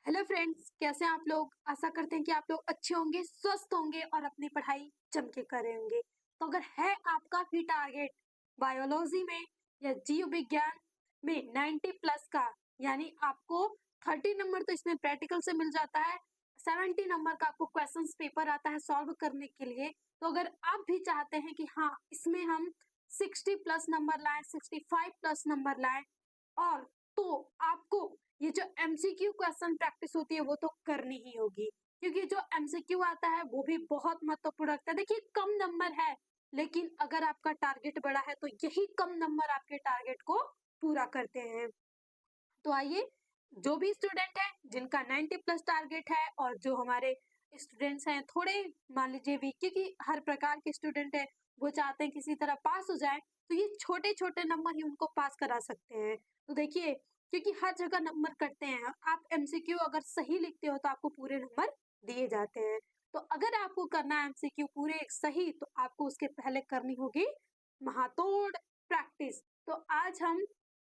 Hello friends, कैसे हैं आप लोग। आशा करते हैं कि आप लोग अच्छे होंगे, स्वस्थ होंगे और अपनी पढ़ाई जम के कर रहे होंगे। तो अगर है आपका भी टारगेट बायोलॉजी में या जीव विज्ञान में 90 प्लस का, यानी आपको 30 नंबर तो इसमें प्रैक्टिकल से मिल जाता है, 70 नंबर का आपको क्वेश्चंस पेपर आता है सॉल्व करने के लिए। तो अगर आप भी चाहते हैं कि हाँ, इसमें हम 60 प्लस नंबर लाएं, 65 प्लस नंबर लाएं, और तो आपको ये जो एमसीक्यू क्वेश्चन प्रैक्टिस होती है वो तो करनी ही होगी, क्योंकि जो एमसीक्यू आता है वो भी बहुत महत्वपूर्ण रखता है। देखिए, कम नंबर है, लेकिन अगर आपका टारगेट बड़ा है तो यही कम नंबर आपके टारगेट को पूरा करते हैं। तो आइए, जो भी स्टूडेंट है जिनका 90 प्लस टारगेट है, और जो हमारे स्टूडेंट्स हैं थोड़े, मान लीजिए वीक, क्योंकि हर प्रकार के स्टूडेंट है वो चाहते हैं किसी तरह पास हो जाए, तो ये छोटे छोटे नंबर ही उनको पास करा सकते हैं। तो देखिए, क्योंकि हर जगह नंबर कटते हैं, आप एमसीक्यू अगर सही लिखते हो तो आपको पूरे नंबर दिए जाते हैं। तो अगर आपको करना है एमसीक्यू पूरे सही, तो आपको उसके पहले करनी होगी महातोड़ प्रैक्टिस। तो आज हम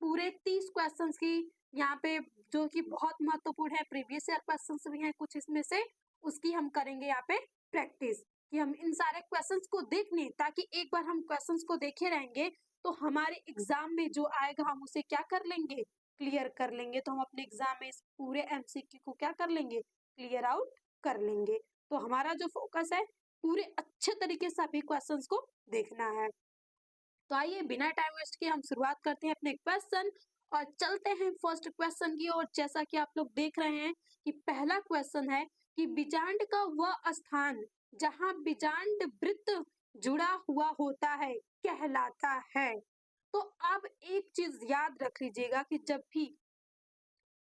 पूरे 30 क्वेश्चंस की यहाँ पे, जो कि बहुत महत्वपूर्ण है, प्रीवियस ईयर क्वेश्चंस भी हैं कुछ इसमें से, उसकी हम करेंगे यहाँ पे प्रैक्टिस, कि हम इन सारे क्वेश्चंस को देख लें, ताकि एक बार हम क्वेश्चंस को देखे रहेंगे तो हमारे एग्जाम में जो आएगा हम उसे क्या कर लेंगे, क्लियर कर लेंगे। तो हम अपने एग्जाम में इस पूरे एमसीक्यू को क्या कर लेंगे, क्लियर आउट कर लेंगे। तो हमारा जो फोकस है, पूरे अच्छे तरीके से सभी क्वेश्चंस को देखना है। तो आइए, बिना टाइम वेस्ट किए हम शुरुआत करते हैं अपने क्वेश्चन और चलते हैं फर्स्ट क्वेश्चन की ओर। जैसा कि आप लोग देख रहे हैं कि पहला क्वेश्चन है कि बीजांड का वह स्थान जहां बीजांड वृत्त जुड़ा हुआ होता है कहलाता है। तो आप एक चीज याद रख लीजिएगा कि जब भी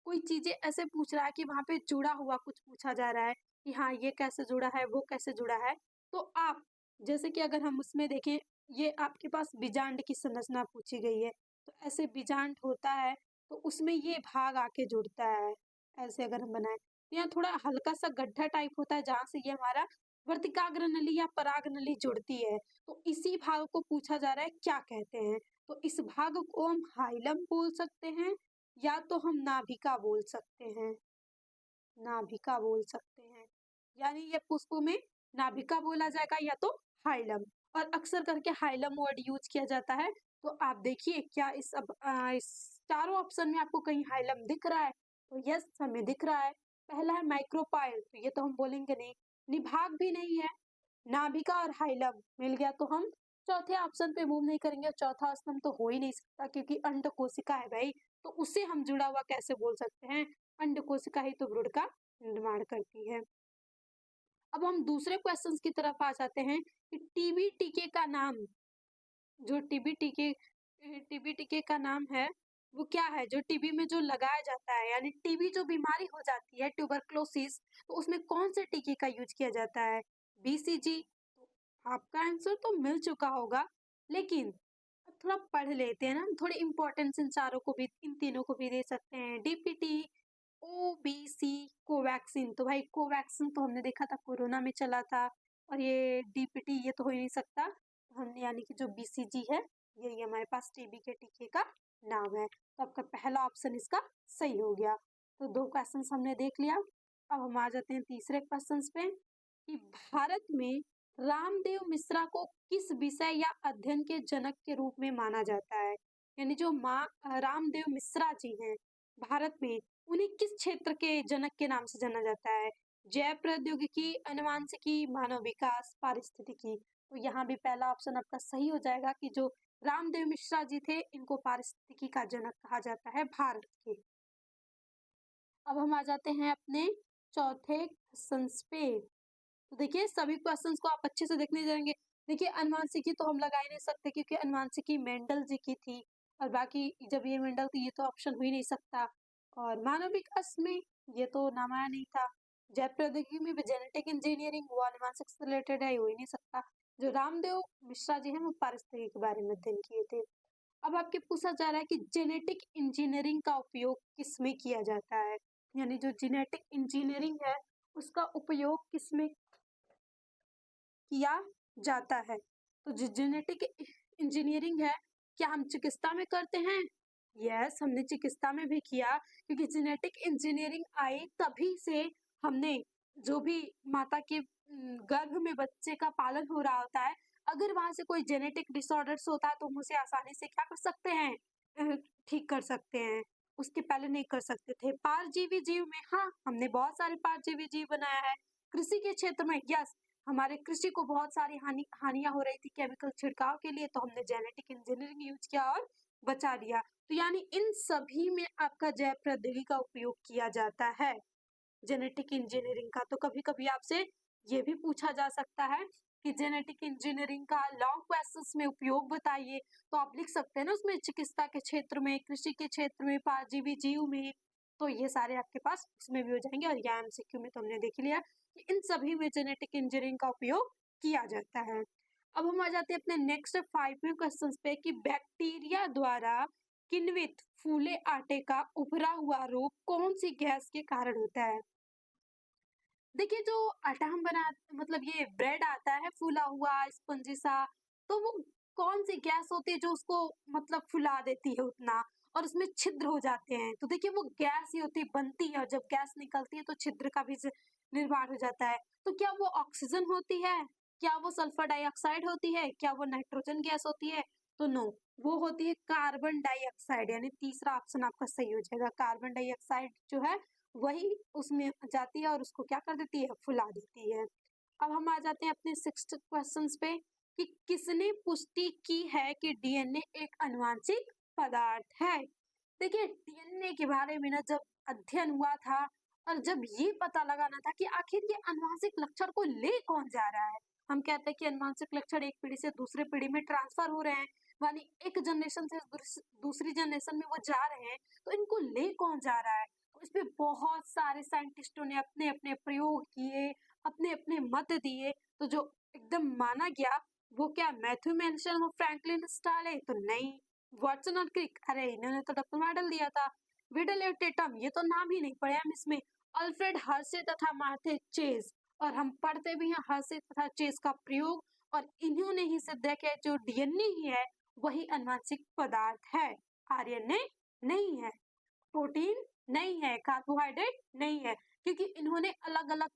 कोई चीजें ऐसे पूछ रहा है कि वहां पे जुड़ा हुआ कुछ पूछा जा रहा है कि हाँ, ये कैसे जुड़ा है, वो कैसे जुड़ा है, तो आप, जैसे कि अगर हम उसमें देखें, ये आपके पास बीजांड की संरचना पूछी गई है, तो ऐसे बीजांड होता है तो उसमें ये भाग आके जुड़ता है। ऐसे अगर हम बनाए तो यहाँ थोड़ा हल्का सा गड्ढा टाइप होता है जहां से ये हमारा वर्तिकाग्र नली या पराग नली जुड़ती है। तो इसी भाग को पूछा जा रहा है क्या कहते हैं। तो इस भाग को हम हाइलम बोल सकते हैं, या तो हम नाभिका बोल सकते हैं, नाभिका बोल सकते हैं, यानी ये पुष्पों में नाभिका बोला जाएगा या तो हाइलम। और अक्सर करके हाइलम वर्ड यूज किया जाता है। तो आप देखिए, क्या इस चारों ऑप्शन में आपको कहीं हाइलम दिख रहा है? तो यस, हमें दिख रहा है। पहला है माइक्रोपाइल, तो ये तो हम बोलेंगे नहीं। निभाग भी नहीं है। नाभिका और हाइलम मिल गया तो हम चौथे ऑप्शन पे मूव नहीं करेंगे। चौथा ऑप्शन तो हो ही नहीं सकता, क्योंकि अंड कोशिका है भाई, तो उससे हम जुड़ा हुआ कैसे बोल सकते हैं। अंड कोशिका ही तो भ्रूण का निर्माण करती है। अब हम दूसरे क्वेश्चन की तरफ आ जाते हैं कि टीबी टीके का नाम, जो टीबी टीके का नाम है वो क्या है, जो टीबी में जो लगाया जाता है, यानी टीबी जो बीमारी हो जाती है, ट्यूबरक्लोसिस, तो उसमें कौन से टीके का यूज किया जाता है? बीसीजी। तो आपका आंसर तो मिल चुका होगा, लेकिन अब थोड़ा पढ़ लेते हैं ना, थोड़े इंपॉर्टेंस इन चारों को भी, इन तीनों को भी दे सकते हैं। DPT, OBC, Covaxin. तो भाई कोवैक्सीन तो हमने देखा था कोरोना में चला था, और ये डीपीटी ये तो हो ही नहीं सकता। हम, यानी कि जो बीसीजी है, यही हमारे पास टीबी के टीके का नाम है। तो आपका पहला ऑप्शन इसका सही हो गया। तो दो क्वेश्चन हमने देख लिया। अब हम आ जाते हैं तीसरे क्वेश्चन पे कि भारत में रामदेव मिश्रा को किस विषय या अध्ययन के जनक के रूप में माना जाता है? यानी जो रामदेव मिश्रा जी हैं भारत में, उन्हें किस क्षेत्र के जनक के नाम से जाना जाता है? जैव प्रौद्योगिकी, अनुवांशिकी, मानव विकास, पारिस्थितिकी। तो यहाँ भी पहला ऑप्शन आपका सही हो जाएगा कि जो रामदेव मिश्रा जी थे, इनको पारिस्थितिकी का जनक कहा जाता है भारत के। अब हम आ जाते हैं अपने चौथे क्वेश्चन पे। तो देखिए, सभी क्वेश्चंस को आप अच्छे से देखने जाएंगे। देखिए, अनुवांशिकी तो हम लगा ही नहीं सकते, क्योंकि अनुवांशिकी मेंडल जी की थी, और बाकी जब ये मेंडल थी, ये तो ऑप्शन हो ही नहीं सकता। और मानव विकास में ये तो नाम आया नहीं था। जैव प्रौद्योगिकी में भी जेनेटिक इंजीनियरिंग, वो अनुवांशिक से रिलेटेड है, ये हो ही नहीं सकता। जो रामदेव मिश्रा जी हैं, वो पारिस्थितिकी के बारे में अध्ययन किए थे। अब आपके पूछा जा रहा है कि जेनेटिक इंजीनियरिंग का उपयोग किसमें किया जाता है? यानी जो जेनेटिक इंजीनियरिंग है, उसका उपयोग किसमें किया जाता है? तो जो जेनेटिक इंजीनियरिंग है, क्या हम चिकित्सा में करते हैं? यस, हमने चिकित्सा में भी किया क्योंकि जेनेटिक इंजीनियरिंग आई तभी से हमने जो भी माता के गर्भ में बच्चे का पालन हो रहा होता है, अगर वहाँ से कोई जेनेटिक डिसऑर्डर्स होता है तो हम उसे आसानी से क्या कर सकते हैं? ठीक कर सकते हैं। उसके पहले नहीं कर सकते थे। पारजीवी जीव में हाँ, हमने बहुत सारे पारजीवी जीव बनाया है। कृषि के क्षेत्र में यस, हमारे कृषि को बहुत सारी हानियाँ हो रही थी केमिकल छिड़काव के लिए, तो हमने जेनेटिक इंजीनियरिंग यूज़ किया और बचा लिया। तो यानी इन सभी में आपका जैव प्रौद्योगिकी का उपयोग किया जाता है, जेनेटिक इंजीनियरिंग का। तो कभी-कभी आपसे ये भी पूछा जा सकता है कि जेनेटिक इंजीनियरिंग का लॉन्ग क्वेश्चंस में उपयोग बताइए, तो आप लिख सकते हैं ना उसमें चिकित्सा के क्षेत्र में, कृषि के क्षेत्र में, परजीवी जीव में, तो ये सारे आपके पास इसमें भी हो जाएँगे और या एमसीक्यू में तो हमने देख ही लिया कि इन सभी में जेनेटिक इंजीनियरिंग का उपयोग किया जाता है। अब हम आ जाते हैं अपने नेक्स्ट 5वें क्वेश्चंस पे कि बैक्टीरिया द्वारा किण्वित फूले आटे का उभरा हुआ रूप कौन-सी गैस के कारण होता है? देखिए जो आटा हम बना मतलब ये ब्रेड आता है फूला हुआ स्पंजी सा, तो वो कौन-सी गैस होती है जो उसको मतलब फुला देती है उतना और उसमें छिद्र हो जाते हैं। तो देखिए वो गैस ही होती है, बनती है और जब गैस निकलती है तो छिद्र का भी निर्माण हो जाता है। तो क्या वो ऑक्सीजन होती है? क्या वो सल्फर डाइऑक्साइड होती है? क्या वो नाइट्रोजन गैस होती है? तो नो, वो होती है कार्बन डाइऑक्साइड, यानी तीसरा ऑप्शन आपका सही हो जाएगा। कार्बन डाइऑक्साइड जो है वही उसमें जाती है और उसको क्या कर देती है? फुला देती है। अब हम आ जाते हैं अपने 6th क्वेश्चंस पे कि किसने पुष्टि की है कि डीएनए एक आनुवांशिक पदार्थ है? देखिए डीएनए के बारे में ना जब अध्ययन हुआ था और जब ये पता लगाना था कि आखिर ये आनुवांशिक लक्षण को ले कौन जा रहा है। हम कहते हैं कि आनुवांशिक लक्षण एक पीढ़ी से दूसरे पीढ़ी में ट्रांसफर हो रहे हैं, यानी एक जनरेशन से दूसरी जनरेशन में वो जा रहे हैं, तो इनको ले कौन जा रहा है? तो इस पे बहुत सारे साइंटिस्टों ने अपने-अपने प्रयोग किए, अपने-अपने मत दिए, तो जो एकदम माना गया वो क्या मैथ्यू मेंशन और फ्रैंकलिन स्टाले? तो नहीं। वाटसन और क्रिक, अरे इन्होंने तो डबल मेडल दिया था। विडल और टेटम, ये तो नाम ही नहीं पढ़े हम इसमें। अल्फ्रेड हर्शे तथा मार्थे चेज, और हम पढ़ते भी हैं हर्शे तथा चेज का प्रयोग, और इन्होंने ही सिद्ध किया जो डीएनए ही है वही आनुवांशिक पदार्थ है। आरएनए नहीं है, प्रोटीन नहीं है, कार्बोहाइड्रेट नहीं है, क्योंकि इन्होंने अलग-अलग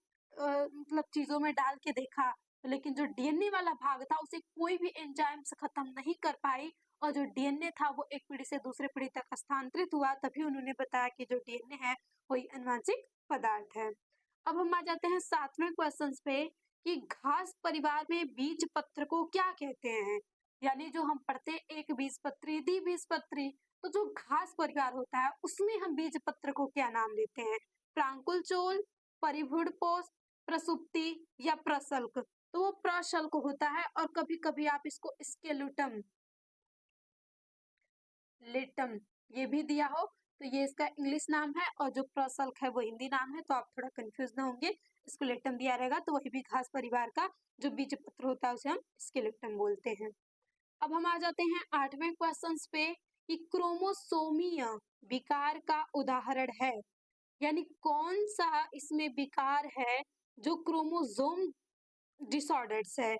मतलब चीज़ों में डाल के देखा, लेकिन जो डीएनए वाला भाग था उसे कोई भी एंजाइम्स खत्म नहीं कर पाई, और जो डीएनए था वो एक पीढ़ी से दूसरे पीढ़ी तक हस्तांतरित हुआ, तभी उन्होंने बताया कि जो डीएनए है वही आनुवांशिक पदार्थ है। अब हम आ जाते हैं 7वें क्वेश्चन पे कि घास परिवार में बीज पत्र को क्या कहते हैं? यानी जो हम पढ़ते हैं एक बीजपत्री, द्विबीजपत्री, तो जो घास परिवार होता है उसमें हम बीज पत्र को क्या नाम देते हैं? प्रांकुलचोल, परिभुडपोष, प्रसुप्ति या प्रशल्क? तो वो प्रशल्क होता है, और कभी-कभी आप इसको स्केलेटम लेटम ये भी दिया हो, तो ये इसका इंग्लिश नाम है, और जो प्रशल्क है वो हिंदी नाम है, तो आप थोड़ा कंफ्यूज ना होंगे। स्केलेटम दिया रहेगा तो वही भी घास परिवार का जो बीज पत्र होता है उसे हम स्केलेटम बोलते हैं। अब हम आ जाते हैं 8वें क्वेश्चंस पे कि क्रोमोसोमीय विकार का उदाहरण है, यानी कौन सा इसमें विकार है जो क्रोमोसोम डिसऑर्डर्स है?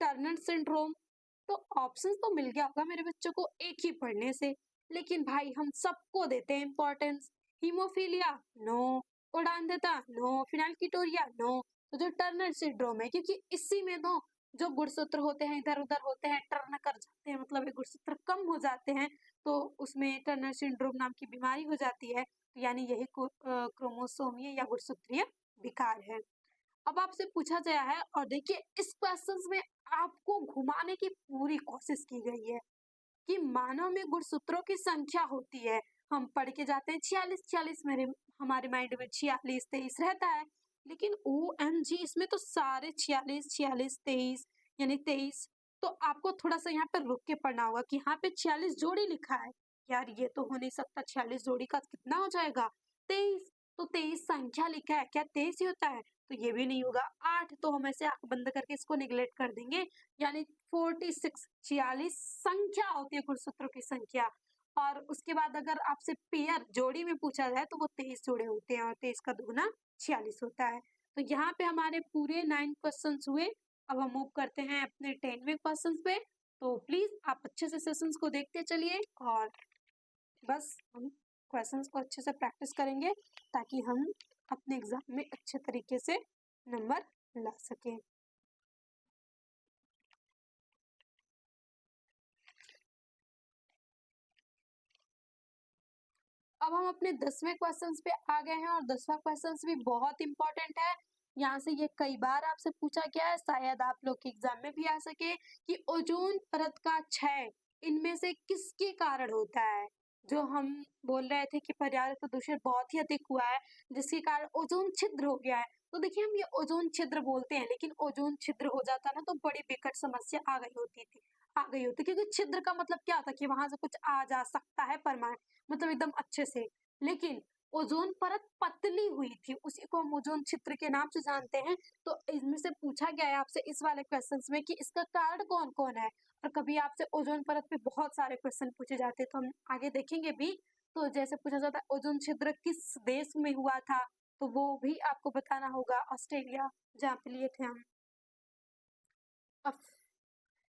टर्नर सिंड्रोम, तो ऑप्शंस तो मिल गया होगा मेरे बच्चों को एक ही पढ़ने से, लेकिन भाई हम सबको देते हैं इंपॉर्टेंस। हीमोफीलिया नो, उड़ानदता नो, फिनाइलकीटोरिया नो, तो जो टर्नर सिंड्रोम है, क्योंकि इसी में तो जो गुणसूत्र होते हैं इधर उधर होते हैं, टर्न कर जाते हैं, मतलब ये गुणसूत्र कम हो जाते हैं, तो उसमें टर्नर सिंड्रोम नाम की बीमारी हो जाती है, तो यानी यही क्रोमोसोमीय या गुणसूत्रीय विकार है। अब आपसे पूछा गया है, और देखिए इस क्वेश्चंस में आपको घुमाने की पूरी कोशिश की गई है कि मानव में गुणसूत्रों की संख्या होती है। हम पढ़ के जाते हैं 46 मेरे हमारे माइंड में 46 23 रहता है, लेकिन ओएमजी इसमें तो सारे 46 46 23 यानी 23। तो आपको थोड़ा सा यहाँ पर रुक के पढ़ना होगा कि यहाँ पे 46 जोड़ी लिखा है, यार ये तो हो नहीं सकता, 46 जोड़ी का कितना हो जाएगा? 23। तो 23 संख्या लिखा है, क्या 23 ही होता है? तो ये भी नहीं होगा। 8 तो हम ऐसे आंख बंद करके इसको निगलेक्ट कर देंगे, यानी 46 46 संख्या होती है गुणसूत्रों की संख्या। और उसके बाद अगर आपसे पेयर जोड़ी में पूछा जाए तो वो 23 जोड़े होते हैं, और 23 का दुगुना 46 होता है। तो यहाँ पे हमारे पूरे 9 क्वेश्चंस हुए। अब हम मूव करते हैं अपने 10वें क्वेश्चन पे। तो प्लीज आप अच्छे से सेशंस को देखते चलिए और बस हम क्वेश्चंस को अच्छे से प्रैक्टिस करेंगे ताकि हम अपने एग्जाम में अच्छे तरीके से नंबर ला सकें। अब हम अपने 10वें क्वेश्चंस पे आ गए हैं और 10वां क्वेश्चंस भी बहुत इंपॉर्टेंट है। यहाँ से ये कई बार आपसे पूछा गया है, शायद आप लोग के एग्जाम में भी आ सके कि ओजोन परत का क्षय इनमें से किसके कारण होता है। जो हम बोल रहे थे कि पर्यावरण प्रदूषण बहुत ही अधिक हुआ है जिसके कारण ओजोन छिद्र हो गया है। तो देखिए हम ये ओजोन छिद्र बोलते हैं लेकिन ओजोन छिद्र हो जाता ना तो बड़ी विकट समस्या आ गई होती क्योंकि छिद्र का मतलब क्या होता है कि वहां से कुछ आ जा सकता है परमाणु मतलब एकदम अच्छे से। लेकिन ओजोन परत पतली हुई थी, उसी को हम ओजोन छिद्र के नाम से जानते हैं। तो इसमें से पूछा गया है आपसे इस वाले क्वेश्चंस में कि इसका कारण कौन-कौन है। और कभी आपसे ओजोन परत पे बहुत सारे क्वेश्चन पूछे जाते हैं तो हम आगे देखेंगे भी। तो जैसे पूछा जाता है ओजोन छिद्र किस देश में हुआ था, तो वो भी आपको बताना होगा। ऑस्ट्रेलिया जहाँ पे लिए थे हम।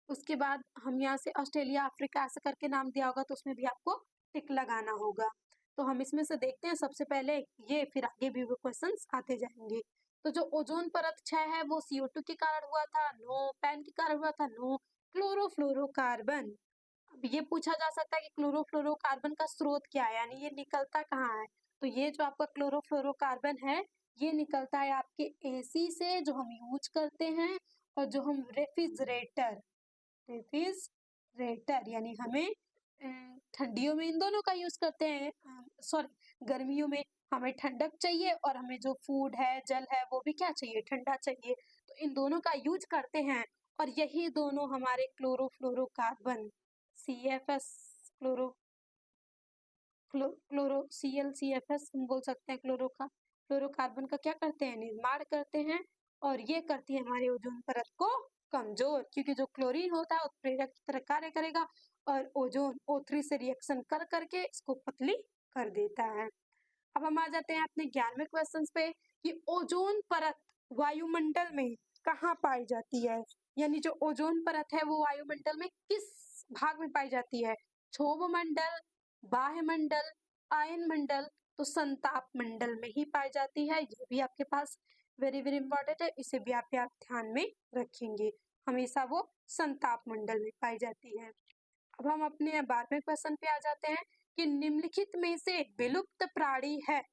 उसके बाद हम यहाँ से ऑस्ट्रेलिया, अफ्रीका ऐसे करके नाम दिया होगा तो उसमें भी आपको टिक लगाना होगा। तो हम इसमें से देखते हैं सबसे पहले ये, फिर आगे भी वो क्वेश्चंस आते जाएंगे। तो जो ओजोन परत क्षय है वो CO2 के कारण हुआ था, नो। पैन के कारण हुआ था, नो। क्लोरोफ्लोरोकार्बन, अब ये पूछा जा सकता है कि क्लोरोफ्लोरोकार्बन का स्रोत क्या है, यानी ये निकलता कहाँ है। तो ये जो आपका क्लोरोफ्लोरोकार्बन है ये निकलता है आपके एसी से जो हम यूज करते हैं और जो हम रेफ्रिजरेटर यानी हमें ठंडियों में इन दोनों का यूज करते हैं। सॉरी, गर्मियों में हमें ठंडक चाहिए और हमें जो फूड है जल है वो भी क्या चाहिए, ठंडा चाहिए। तो इन दोनों का यूज करते हैं और यही दोनों हमारे chlorofluorocarbon CFS chloro chloro ClCFS हम बोल सकते हैं। क्लोरोकार्बन का क्या करते हैं, निर्माण करते हैं और ये करती है हमारे ओजोन परत को कमजोर, क्योंकि जो क्लोरीन होता है उत्प्रेरक की तरह कार्य करेगा और ओजोन O3 से रिएक्शन कर करके इसको पतली कर देता है। अब हम आ जाते हैं अपने 11वें क्वेश्चन पे कि ओजोन परत वायुमंडल में कहाँ पाई जाती है, यानी जो ओजोन परत है वो वायुमंडल में किस भाग में पाई जाती है। क्षोभ मंडल, बाह्य मंडल, आयन मंडल, तो संताप मंडल में ही पाई जाती है। ये भी आपके पास वेरी वेरी इंपॉर्टेंट है, इसे भी आप ध्यान में रखेंगे। हमेशा वो संताप मंडल में पाई जाती है। अब हम अपने 12वें क्वेश्चन पे आ जाते हैं कि निम्नलिखित में से विलुप्त प्राणी है,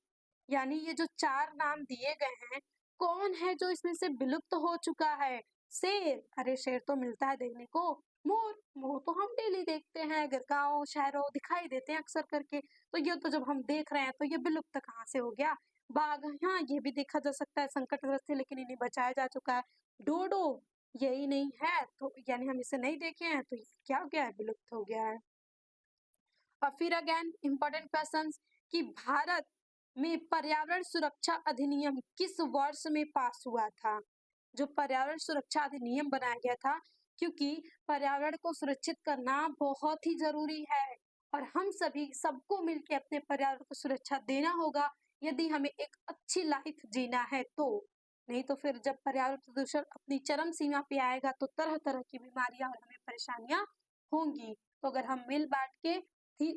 यानी ये जो 4 नाम दिए गए हैं कौन है जो इसमें से विलुप्त हो चुका है। शेर, अरे शेर तो मिलता है देखने को। मोर तो हम डेली देखते हैं, अगर गाँव शहरों दिखाई देते हैं अक्सर करके। तो ये तो जब हम देख रहे हैं तो ये विलुप्त कहाँ से हो गया। बाघ, हाँ ये भी देखा जा सकता है संकटग्रस्त है लेकिन इन्हें बचाया जा चुका है। डोडो यही नहीं है तो यानी हम इसे नहीं देखे हैं तो ये क्या हो गया है, विलुप्त हो गया है। और फिर अगेन इम्पोर्टेंट क्वेश्चंस कि भारत में पर्यावरण सुरक्षा अधिनियम किस वर्ष में पास हुआ था। जो पर्यावरण सुरक्षा अधिनियम बनाया गया था, क्योंकि पर्यावरण को सुरक्षित करना बहुत ही जरूरी है और हम सभी सबको मिलकर अपने पर्यावरण को सुरक्षा देना होगा यदि हमें एक अच्छी लाइफ जीना है तो। नहीं तो फिर जब पर्यावरण प्रदूषण अपनी चरम सीमा पे आएगा तो तरह तरह की बीमारियां और हमें परेशानियां होंगी। तो अगर हम मिल बांट के ही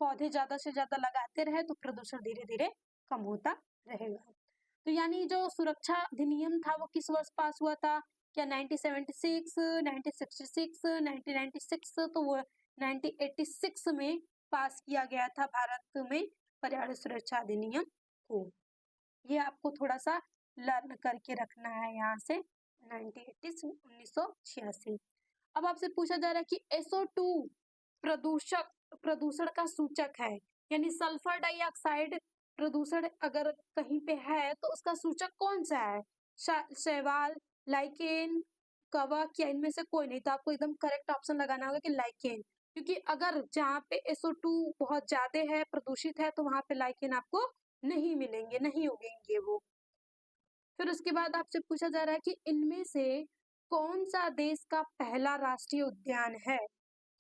पौधे ज्यादा से ज्यादा लगाते रहे तो प्रदूषण धीरे धीरे कम होता रहेगा। तो यानी जो सुरक्षा अधिनियम था वो किस वर्ष पास हुआ था, क्या 1976, 1966, 1996, तो वो 1986 में पास किया गया था भारत में पर्यावरण सुरक्षा अधिनियम को। ये आपको थोड़ा सा लर्न करके रखना है यहाँ से। 1986। अब आपसे पूछा जा रहा है कि SO2 प्रदूषण का सूचक है, यानी सल्फर डाइऑक्साइड प्रदूषण अगर कहीं पे है तो उसका सूचक कौन सा है। शैवाल, लाइकेन, कवक या इनमें से कोई नहीं। तो आपको एकदम करेक्ट ऑप्शन लगाना होगा कि लाइकेन, क्योंकि अगर जहाँ पे SO2 बहुत ज्यादा है, प्रदूषित है, तो वहां पे लाइकेन आपको नहीं मिलेंगे, नहीं उगेंगे वो। फिर उसके बाद आपसे पूछा जा रहा है कि इनमें से कौन सा देश का पहला राष्ट्रीय उद्यान है,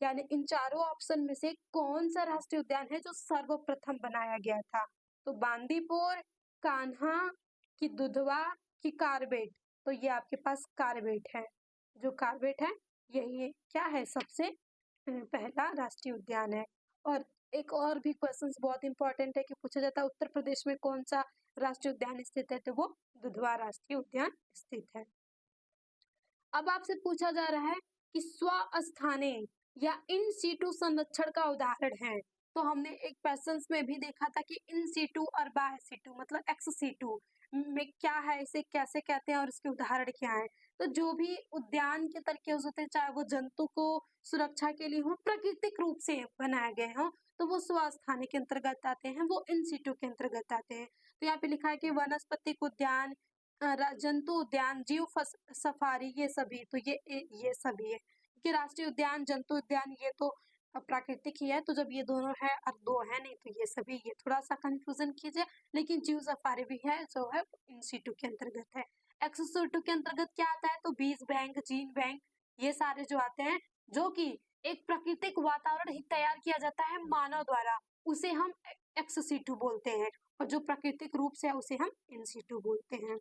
यानी इन चारों ऑप्शन में से कौन सा राष्ट्रीय उद्यान है जो सर्वप्रथम बनाया गया था। तो बांदीपुर, कान्हा की दुधवा की कार्बेट, तो ये आपके पास कार्बेट है। जो कार्बेट है यही क्या है, सबसे पहला राष्ट्रीय उद्यान है। और एक और भी क्वेश्चंस बहुत इंपॉर्टेंट है कि पूछा जाता है उत्तर प्रदेश में कौन सा राष्ट्रीय उद्यान स्थित है, तो वो दुधवा राष्ट्रीय उद्यान स्थित है। अब आपसे पूछा जा रहा है कि स्वस्थाने या इन सीटू संरक्षण का उदाहरण है। तो हमने एक क्वेश्चंस में भी देखा था कि इन सीटू और बाय सीटू मतलब एक्स सीटू में क्या है, इसे कैसे कहते हैं और इसके उदाहरण क्या है। तो जो भी उद्यान के तरीके होते हैं, चाहे वो जंतु को सुरक्षा के लिए हो, प्राकृतिक रूप से बनाए गए हों, तो वो स्वस्थाने के अंतर्गत आते हैं, वो इन सीटू के अंतर्गत आते हैं। तो यहाँ पे लिखा है कि वनस्पतिक उद्यान, जंतु उद्यान, जीव सफारी, ये सभी, तो ये सभी है कि राष्ट्रीय उद्यान, जंतु उद्यान ये तो प्राकृतिक ही है। तो जब ये दोनों है और दो है नहीं, तो ये सभी, ये थोड़ा सा कंफ्यूजन कीजिए। लेकिन जीव सफारी भी है जो है इन सीटू के अंतर्गत है। एक्स सीटू के अंतर्गत क्या आता है, तो बीज बैंक, जीन बैंक, ये सारे जो आते हैं, जो कि एक प्राकृतिक वातावरण ही तैयार किया जाता है मानव द्वारा, उसे हम एक्स सीटू बोलते हैं, और जो प्राकृतिक रूप से है उसे हम इन सीटू बोलते हैं।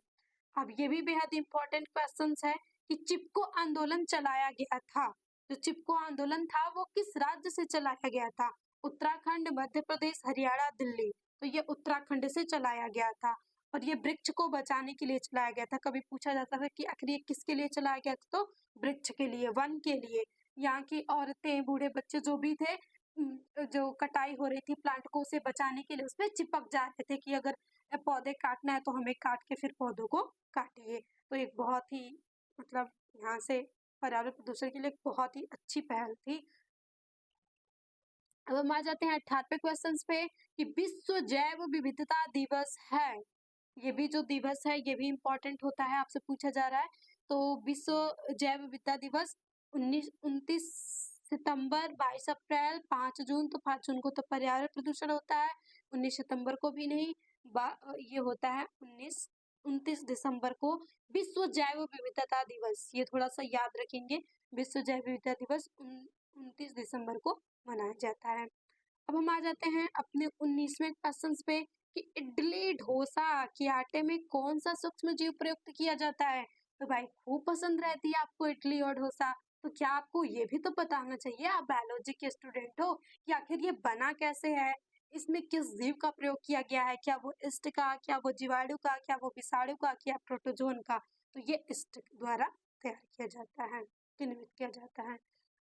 अब ये भी बेहद इंपॉर्टेंट क्वेश्चन है कि चिपको आंदोलन चलाया गया था। जो चिपको आंदोलन था वो किस राज्य से चलाया गया था? उत्तराखंड, मध्य प्रदेश, हरियाणा, दिल्ली। तो ये उत्तराखंड से चलाया गया था, और ये वृक्ष को बचाने के लिए चलाया गया था। कभी पूछा जाता था कि आखिर ये किसके लिए चलाया गया था, तो वृक्ष के लिए, वन के लिए। यहाँ की औरतें, बूढ़े, बच्चे जो भी थे, जो कटाई हो रही थी प्लांट को, उसे बचाने के लिए उसपे चिपक जा रहे थे कि अगर पौधे काटना है तो हमें काट के फिर पौधों को काटिए। तो एक बहुत ही मतलब यहाँ से पर्यावरण प्रदूषण के लिए एक बहुत ही अच्छी पहल थी। अब हम आ जाते हैं 18वें क्वेश्चन पे कि विश्व जैव विविधता दिवस है। ये भी जो दिवस है ये भी इम्पोर्टेंट होता है, आपसे पूछा जा रहा है। तो विश्व जैव विविधता दिवस 29 सितंबर, 22 अप्रैल, 5 जून। तो 5 जून को तो पर्यावरण प्रदूषण होता है, 19 सितंबर को भी नहीं, ये होता है 29 दिसंबर को विश्व जैव विविधता दिवस। ये थोड़ा सा याद रखेंगे, विश्व जैव विविधता दिवस 29 दिसंबर को मनाया जाता है। अब हम आ जाते हैं अपने 19वें क्वेश्चन पे कि इडली डोसा के आटे में कौन सा सूक्ष्म जीव प्रयुक्त किया जाता है। तो भाई खूब पसंद रहती है आपको इडली और डोसा, तो क्या आपको ये भी तो पता होना चाहिए, आप बायोलॉजी के स्टूडेंट हो, कि आखिर ये बना कैसे है, इसमें किस जीव का प्रयोग किया गया है, क्या वो ईस्ट का, क्या वो जीवाणु का, क्या वो विषाणु का, क्या प्रोटोजोन का। तो ये ईस्ट द्वारा तैयार किया जाता है, निर्मित किया जाता है।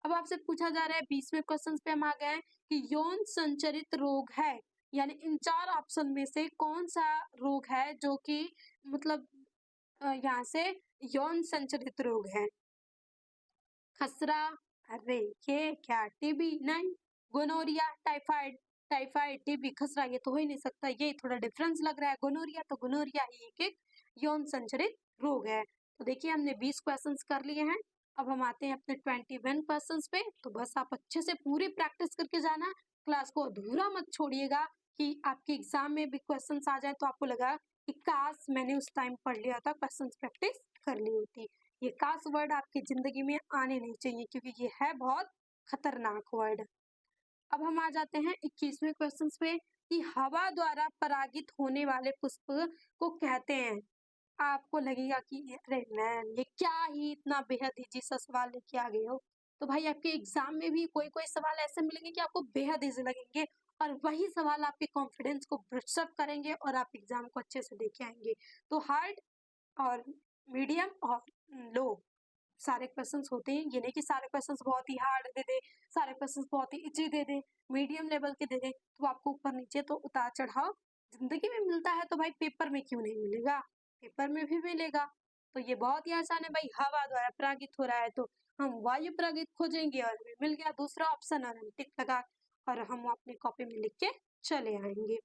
अब आपसे पूछा जा रहा है 20वें क्वेश्चन पे हम आ गए कि यौन संचरित रोग है, यानी इन 4 ऑप्शन में से कौन सा रोग है जो कि मतलब यहाँ से यौन संचरित रोग है। खसरा, अरे ये क्या, टीबी नहीं, गोनोरिया, टाइफाइड, टाइफाइड, टीबी, खसरा, ये तो हो ही नहीं सकता, ये थोड़ा डिफरेंस लग रहा है। गोनोरिया, तो गोनोरिया ही एक यौन संचरित रोग है। तो देखिए हमने 20 क्वेश्चंस कर लिए हैं। अब हम आते हैं अपने 21 क्वेश्चंस पे। तो बस आप अच्छे से पूरी प्रैक्टिस करके जाना, क्लास को अधूरा मत छोड़िएगा कि आपके एग्जाम में भी क्वेश्चन आ जाए तो आपको लगा कि काश मैंने उस टाइम पढ़ लिया था, क्वेश्चन प्रैक्टिस कर ली होती। ये काश वर्ड आपकी जिंदगी में आने नहीं चाहिए, क्योंकि ये है बहुत खतरनाक वर्ड। अब हम आ जाते हैं 21वें क्वेश्चन पे कि हवा द्वारा परागित होने वाले पुष्प को कहते हैं। आपको लगेगा कि अरे मैम ये क्या ही इतना बेहद इजी सा सवाल लेके आ गए हो। तो भाई आपके एग्जाम में भी कोई कोई सवाल ऐसे मिलेंगे कि आपको बेहद इजी लगेंगे, और वही सवाल आपके कॉन्फिडेंस को ब्रूस्ट अप करेंगे और आप एग्जाम को अच्छे से देके आएंगे। तो हार्ड और मीडियम और लो सारे क्वेश्चंस होते हैं। ये नहीं कि सारे क्वेश्चंस बहुत ही हार्ड दे दे, सारे क्वेश्चंस बहुत ही इजी दे दे, मीडियम लेवल के दे दे, तो आपको ऊपर नीचे तो उतार चढ़ाव जिंदगी में मिलता है, तो भाई पेपर में क्यों नहीं मिलेगा, पेपर में भी मिलेगा। तो ये बहुत ही आसान है भाई, हवा द्वारा परागित हो रहा है तो हम वायु परागित खोजेंगे और हमें मिल गया दूसरा ऑप्शन, और हम टिक लगा और हम अपनी कॉपी में लिख के चले आएंगे।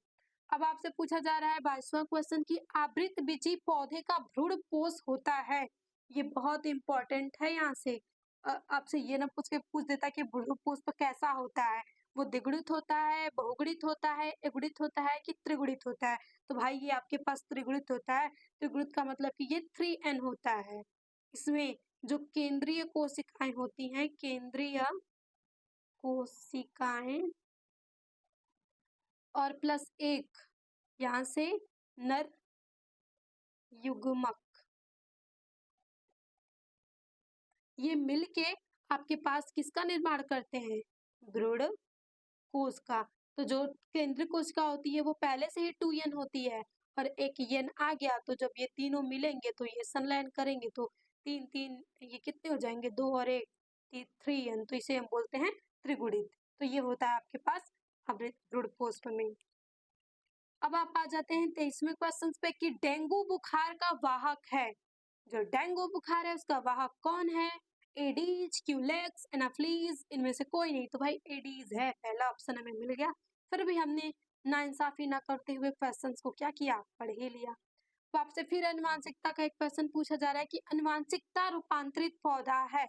अब आपसे पूछा जा रहा है 22वां क्वेश्चन की आवृत बीजी पौधे का भ्रूण पोष होता है। ये बहुत इंपॉर्टेंट है। यहाँ से आपसे ये ना पूछ के पूछ देता कि भ्रूण पुष्प कैसा होता है, वो द्विगुणित होता है, बहुगुणित होता है, एकगुणित होता है कि त्रिगुणित होता है। तो भाई ये आपके पास त्रिगुणित होता है। त्रिगुणित का मतलब कि ये 3n होता है। इसमें जो केंद्रीय कोशिकाएं होती हैं, केंद्रीय कोशिकाएं और प्लस 1 यहाँ से नर युग्मक, ये मिलके आपके पास किसका निर्माण करते हैं, भ्रूण कोश का। तो जो केंद्रीय कोशिका होती है वो पहले से ही 2n होती है और एक n आ गया, तो जब ये तीनों मिलेंगे तो ये संलयन करेंगे तो 3-3 ये कितने हो जाएंगे, 2 और 1 3n, तो इसे हम बोलते हैं त्रिगुणित। तो ये होता है आपके पास आवृत पुष्प में। अब आप आ जाते हैं 23वें क्वेश्चन पे कि डेंगू बुखार का वाहक है। जो डेंगू बुखार है उसका वाहक कौन है? एडीज, क्यूलेक्स, एनाफ्लीज, इनमें से कोई नहीं। तो भाई एडीज है, पहला ऑप्शन हमें मिल गया। फिर भी हमने नाइंसाफी ना करते हुए क्वेश्चंस को क्या किया, पढ़ ही लिया। तो आपसे फिर अनुवांशिकता का एक क्वेश्चन पूछा जा रहा है कि अनुवांशिकता रूपांतरित पौधा है,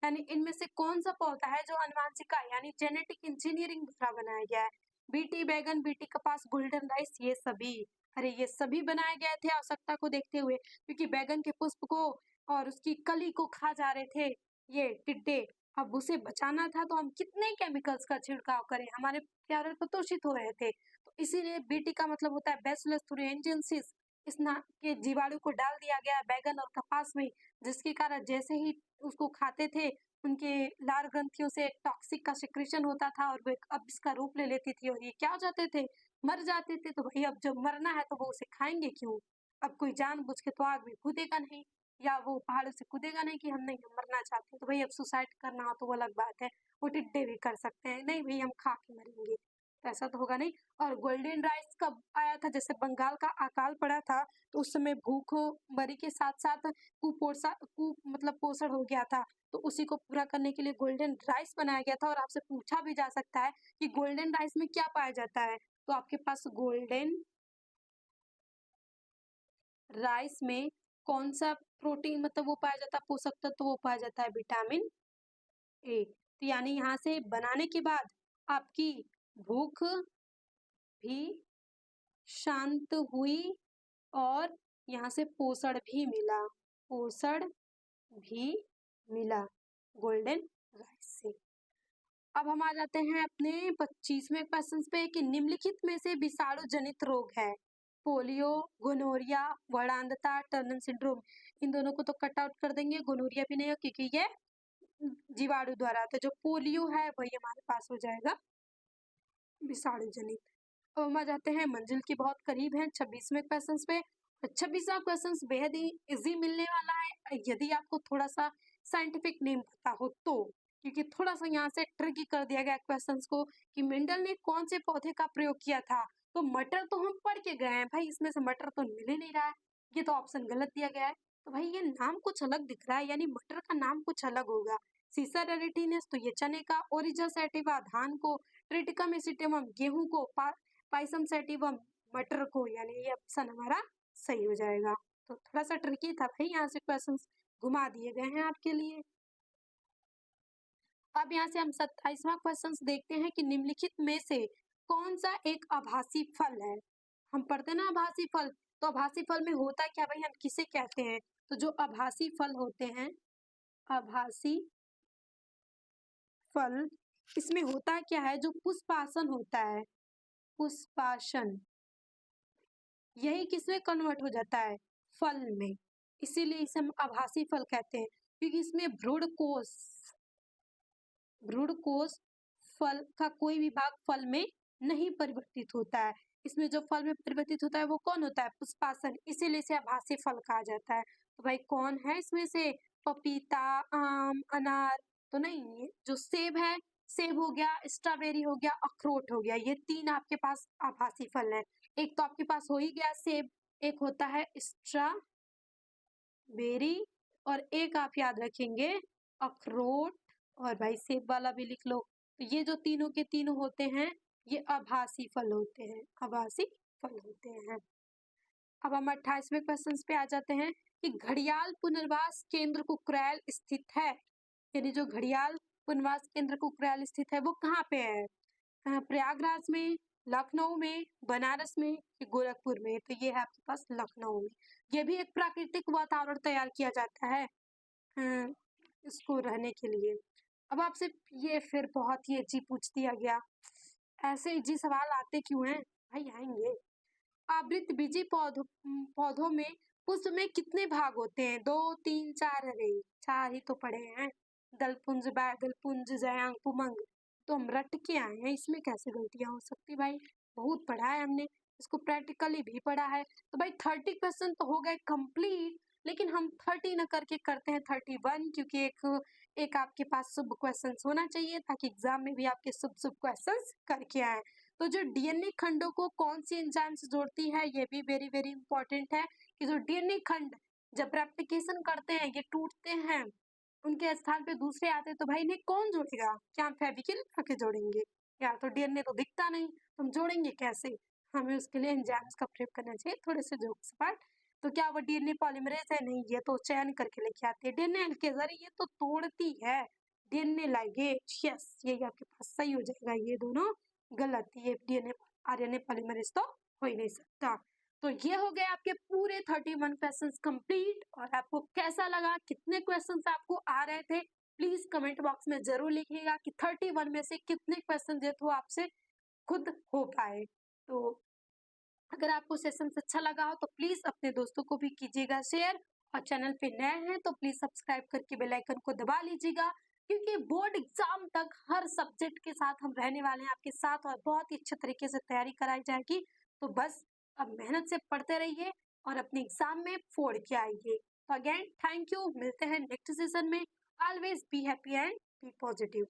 यानी इनमें से कौन सा पौधा है जो अनुवांशिका यानी जेनेटिक इंजीनियरिंग द्वारा बनाया गया है? बीटी बैगन, बीटी कपास, गोल्डन राइस, ये सभी। अरे ये सभी बनाए गए थे आवश्यकता को देखते हुए, क्योंकि बैगन के पुष्प को और उसकी कली को खा जा रहे थे ये टिड्डे। अब उसे बचाना था तो हम कितने केमिकल्स का छिड़काव करें, हमारे पर्यावरण प्रदूषित हो रहे थे। तो इसीलिए बीटी का मतलब होता है बैसिलस thuringiensis, इस नाम के जीवाणु को डाल दिया गया बैगन और कपास में, जिसके कारण जैसे ही उसको खाते थे उनके लार ग्रंथियों से एक टॉक्सिक का सिक्रेशन होता था और वो एक अबिस का रूप ले लेती थी और ये क्या हो जाते थे, मर जाते थे। तो भाई अब जब मरना है तो वो उसे खाएंगे क्यों? अब कोई जानबूझ के तो आग में कूदेगा नहीं, या वो पहाड़ों से कूदेगा नहीं कि हम नहीं, हम मरना चाहते हैं। तो भाई अब सुसाइड करना हो तो वो अलग बात है, वो टिड्डे भी कर सकते हैं, नहीं भाई हम खा के मरेंगे, तो ऐसा तो होगा नहीं। और गोल्डन राइस कब आया था? जैसे बंगाल का अकाल पड़ा था तो उस समय भूखमरी के साथ साथ मतलब पोषण हो गया था, तो उसी को पूरा करने के लिए गोल्डन राइस बनाया गया था। और आपसे पूछा भी जा सकता है कि गोल्डन राइस में क्या पाया जाता है, तो आपके पास गोल्डन राइस में कौन सा प्रोटीन मतलब वो पाया जाता है, पोषक तत्व, तो वो पाया जाता है विटामिन ए। तो यानी यहाँ से बनाने के बाद आपकी भूख भी शांत हुई और यहाँ से पोषण भी मिला, पोषण भी मिला गोल्डन राइस से। अब हम आ जाते हैं अपने 25वें क्वेश्चन पे कि निम्नलिखित में से विषाणु जनित रोग है? पोलियो, गोनोरिया, वर्णांधता, टर्नर सिंड्रोम। इन दोनों को तो कट आउट कर देंगे, गोनोरिया भी नहीं है क्योंकि ये जीवाणु द्वारा आता है। जो पोलियो है वही हमारे पास हो जाएगा विषाणु जनित। अब हम आ जाते हैं मंजिल की बहुत करीब है 26वें क्वेश्चन पे। 26वां क्वेश्चन बेहद ही इजी मिलने वाला है यदि आपको थोड़ा सा साइंटिफिक नेम पता हो तो, क्योंकि थोड़ा सा यहाँ से ट्रिकी कर दिया गया क्वेश्चंस को कि मेंडल ने कौन से पौधे का प्रयोग किया था। तो मटर तो हम पढ़ के गए हैं भाई, इसमें से मटर तो मिल ही नहीं रहा है, ये तो ऑप्शन गलत दिया गया है। तो भाई ये नाम कुछ अलग दिख रहा है, यानी मटर का नाम कुछ अलग होगा। सीसर एरिटीनस तो ये चने का, ओरिजा सैटिवा धान को, ट्रिटिकम एसिटिवम गेहूं को, पाइसम सैटिवम मटर को, यानी ये ऑप्शन हमारा सही हो जाएगा। तो थोड़ा सा ट्रिकी था भाई, यहाँ से क्वेश्चंस घुमा दिए गए हैं आपके लिए। अब यहाँ से हम 27वां क्वेश्चन देखते हैं कि निम्नलिखित में से कौन सा एक आभासी फल है? हम पढ़ते ना आभासी फल, तो आभासी फल में होता क्या भाई, हम किसे कहते हैं? तो जो आभासी फल होते हैं, आभासी फल, इसमें होता क्या है, जो पुष्पासन होता है, पुष्पासन, यही किसमें कन्वर्ट हो जाता है, फल में। इसीलिए इसे हम आभासी फल कहते हैं, क्योंकि इसमें भ्रूणकोश फल का कोई भी भाग फल में नहीं परिवर्तित होता है। इसमें जो फल में परिवर्तित होता है वो कौन होता है, पुष्पासन, इसीलिए इसे आभासी फल कहा जाता है। तो भाई कौन है इसमें से, पपीता, आम, अनार तो नहीं, जो सेब है, सेब हो गया, स्ट्रॉबेरी हो गया, अखरोट हो गया, ये तीन आपके पास आभासी फल है। एक तो आपके पास हो ही गया सेब, एक होता है स्ट्रॉबेरी, और एक आप याद रखेंगे अखरोट, और भाई सेब वाला भी लिख लो। तो ये जो तीनों के तीनों होते हैं ये आभासी फल होते हैं, आभासी फल होते हैं। अब हम 28वें क्वेश्चन पे आ जाते हैं कि घड़ियाल पुनर्वास केंद्र कुकराल स्थित है, यानी जो घड़ियाल पुनर्वास केंद्र कुकराल स्थित है वो कहाँ पे है? प्रयागराज में, लखनऊ में, बनारस में, कि गोरखपुर में? तो ये है आपके पास लखनऊ में। ये भी एक प्राकृतिक वातावरण तैयार किया जाता है इसको रहने के लिए। अब आपसे ये फिर बहुत ही अजीब पूछ दिया गया, ऐसे इजी सवाल आते क्यों हैं भाई, आएंगे। आवृत बीजी पौधों में पुष्प में कितने भाग होते हैं? 2, 3, 4? अरे 4 ही तो पढ़े हैं, दलपुंज, बादलपुंज, जयांग, पुमंग। तो हम रट के आए हैं, इसमें कैसे गलतियां हो सकती भाई? बहुत पढ़ा है हमने, इसको प्रैक्टिकली भी पढ़ा है। तो भाई 30 क्वेश्चन तो हो गए कंप्लीट, लेकिन हम 30 न करके करते हैं 31, क्योंकि एक आपके पास शुभ क्वेश्चन होना चाहिए ताकि एग्जाम में भी आपके शुभ शुभ क्वेश्चन करके आए। तो जो डीएनए खंडों को कौन सी एंजाइम से जोड़ती है, ये भी वेरी वेरी इंपॉर्टेंट है कि जो डीएनए खंड जब रेप्लिकेशन करते हैं, ये टूटते हैं, उनके स्थान पे दूसरे आते हैं, तो भाई इन्हें कौन जोड़ेगा? क्या हम फेविकिल लगा के जोड़ेंगे? यार तो डीएनए तो दिखता नहीं, तो हम जोड़ेंगे कैसे? हमें उसके लिए एंजाइम्स का प्रयोग करना चाहिए, थोड़े से जोक्स पार्ट। तो क्या वो डीएनए पॉलीमरेज है? नहीं, ये तो चयन करके लेके आती है। डीएनए के जरिए ये तो तोड़ती है। डीएनए लाइगेज, यस, यही आपके पास सही हो जाएगा। ये दोनों गलत, ये डीएनए आरएनए पॉलीमरेज तो हो ही नहीं सकता। तो ये हो गए आपके पूरे 31 क्वेश्चंस कंप्लीट। और आपको कैसा लगा, कितने क्वेश्चंस आपको आ रहे थे, प्लीज कमेंट बॉक्स में जरूर लिखिएगा कि 31 में से कितने क्वेश्चन जो तो आपसे खुद हो पाए। तो अगर आपको सेशन अच्छा लगा हो तो प्लीज अपने दोस्तों को भी कीजिएगा शेयर, और चैनल पे नए हैं तो प्लीज सब्सक्राइब करके बेल आइकन को दबा लीजिएगा, क्योंकि बोर्ड एग्जाम तक हर सब्जेक्ट के साथ हम रहने वाले हैं आपके साथ, और बहुत ही अच्छे तरीके से तैयारी कराई जाएगी। तो बस अब मेहनत से पढ़ते रहिए और अपने एग्जाम में फोड़ के आइए। तो अगेन थैंक यू, मिलते हैं नेक्स्ट सेशन में। Always be happy and be positive.